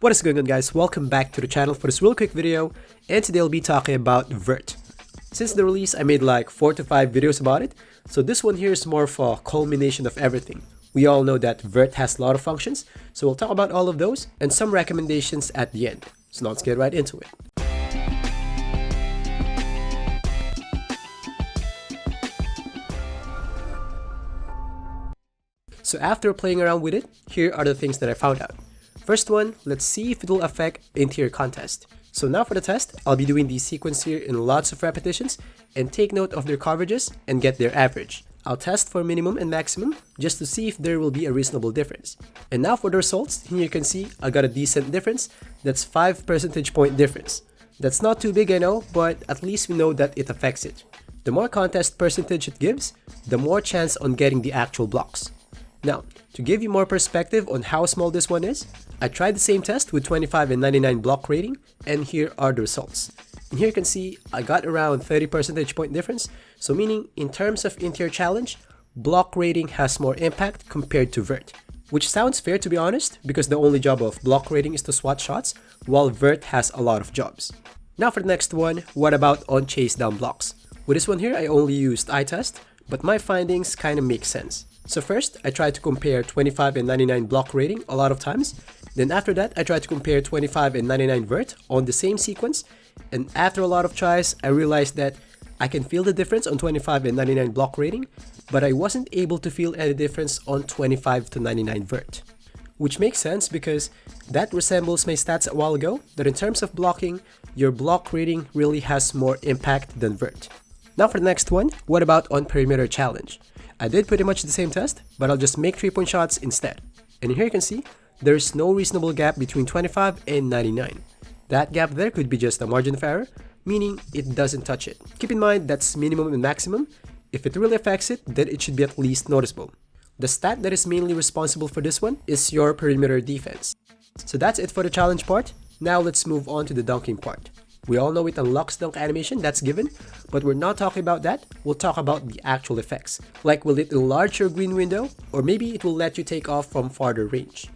What is going on, guys? Welcome back to the channel for this real quick video, and today I'll be talking about VERT. Since the release, I made like 4 to 5 videos about it, so this one here is more of a culmination of everything. We all know that VERT has a lot of functions, so we'll talk about all of those and some recommendations at the end. So now let's get right into it. So after playing around with it, here are the things that I found out. First one, let's see if it will affect interior contest. So now for the test, I'll be doing the sequence here in lots of repetitions and take note of their coverages and get their average. I'll test for minimum and maximum just to see if there will be a reasonable difference. And now for the results, here you can see I got a decent difference. That's 5 percentage point difference. That's not too big, I know, but at least we know that it affects it. The more contest percentage it gives, the more chance on getting the actual blocks. Now, to give you more perspective on how small this one is, I tried the same test with 25 and 99 block rating, and here are the results. And here you can see I got around 30 percentage point difference, so meaning in terms of interior challenge, block rating has more impact compared to VERT. Which sounds fair, to be honest, because the only job of block rating is to swat shots, while VERT has a lot of jobs. Now for the next one, what about on chase down blocks? With this one here, I only used eye test, but my findings kind of make sense. So first, I tried to compare 25 and 99 block rating a lot of times. Then after that, I tried to compare 25 and 99 VERT on the same sequence. And after a lot of tries, I realized that I can feel the difference on 25 and 99 block rating, but I wasn't able to feel any difference on 25 to 99 VERT. Which makes sense because that resembles my stats a while ago, that in terms of blocking, your block rating really has more impact than VERT. Now for the next one, what about on perimeter challenge? I did pretty much the same test, but I'll just make 3-point shots instead. And here you can see, there's no reasonable gap between 25 and 99. That gap there could be just a margin of error, meaning it doesn't touch it. Keep in mind that's minimum and maximum. If it really affects it, then it should be at least noticeable. The stat that is mainly responsible for this one is your perimeter defense. So that's it for the challenge part. Now let's move on to the dunking part. We all know it unlocks dunk animation, that's given, but we're not talking about that. We'll talk about the actual effects. Like, will it enlarge your green window, or maybe it will let you take off from farther range.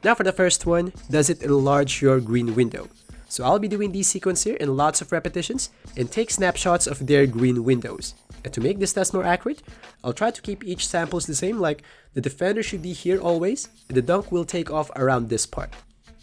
Now for the first one, does it enlarge your green window? So I'll be doing these sequence here in lots of repetitions and take snapshots of their green windows. And to make this test more accurate, I'll try to keep each samples the same, like the defender should be here always, and the dunk will take off around this part.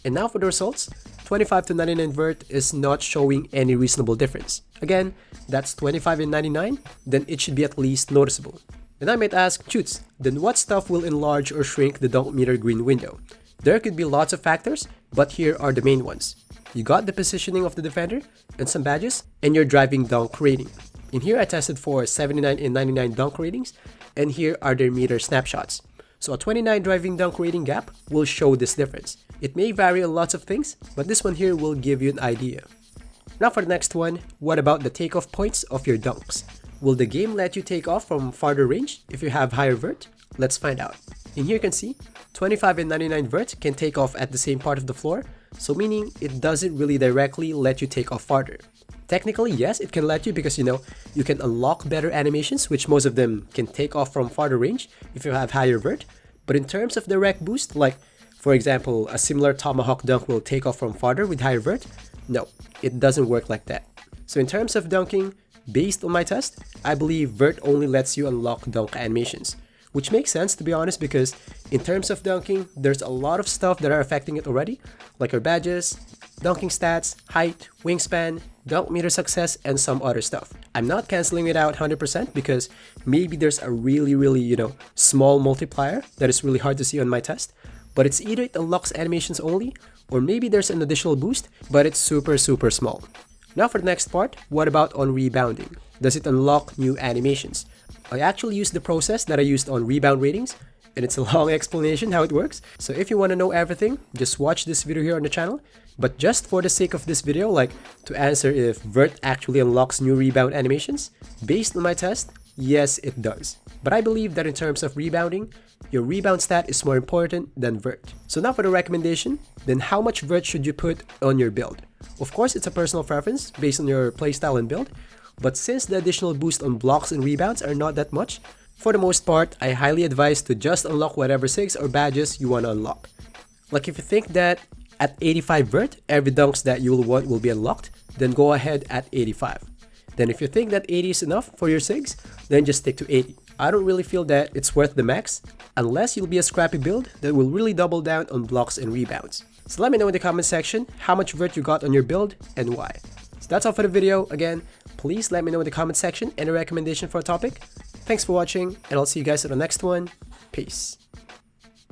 And now for the results, 25 to 99 VERT is not showing any reasonable difference. Again, that's 25 and 99, then it should be at least noticeable. Then I might ask, shoots, then what stuff will enlarge or shrink the dunk meter green window? There could be lots of factors, but here are the main ones. You got the positioning of the defender, and some badges, and your driving dunk rating. In here I tested for 79 and 99 dunk ratings, and here are their meter snapshots. So a 29 driving dunk rating gap will show this difference. It may vary on lots of things, but this one here will give you an idea. Now for the next one, what about the takeoff points of your dunks? Will the game let you take off from farther range if you have higher VERT? Let's find out. In here you can see, 25 and 99 VERT can take off at the same part of the floor, so meaning it doesn't really directly let you take off farther. Technically, yes, it can let you because you can unlock better animations, which most of them can take off from farther range if you have higher VERT. But in terms of direct boost, like for example, a similar tomahawk dunk will take off from farther with higher VERT, no, it doesn't work like that. So in terms of dunking, based on my test, I believe VERT only lets you unlock dunk animations. Which makes sense, to be honest, because in terms of dunking, there's a lot of stuff that are affecting it already, like your badges, dunking stats, height, wingspan, dunk meter success, and some other stuff. I'm not canceling it out 100% because maybe there's a really small multiplier that is really hard to see on my test, but it's either it unlocks animations only, or maybe there's an additional boost, but it's super small. Now for the next part, what about on rebounding? Does it unlock new animations? I actually used the process that I used on rebound ratings, and it's a long explanation how it works. So if you want to know everything, just watch this video here on the channel. But just for the sake of this video, like to answer if VERT actually unlocks new rebound animations, based on my test, yes it does. But I believe that in terms of rebounding, your rebound stat is more important than VERT. So now for the recommendation, then how much VERT should you put on your build? Of course, it's a personal preference based on your playstyle and build. But since the additional boost on blocks and rebounds are not that much, for the most part, I highly advise to just unlock whatever SIGs or badges you want to unlock. Like if you think that at 85 vert, every dunks that you will want will be unlocked, then go ahead at 85. Then if you think that 80 is enough for your SIGs, then just stick to 80. I don't really feel that it's worth the max, unless you'll be a scrappy build that will really double down on blocks and rebounds. So let me know in the comment section how much vert you got on your build and why. So that's all for the video. Again, please let me know in the comment section any recommendation for a topic. Thanks for watching, and I'll see you guys in the next one. Peace.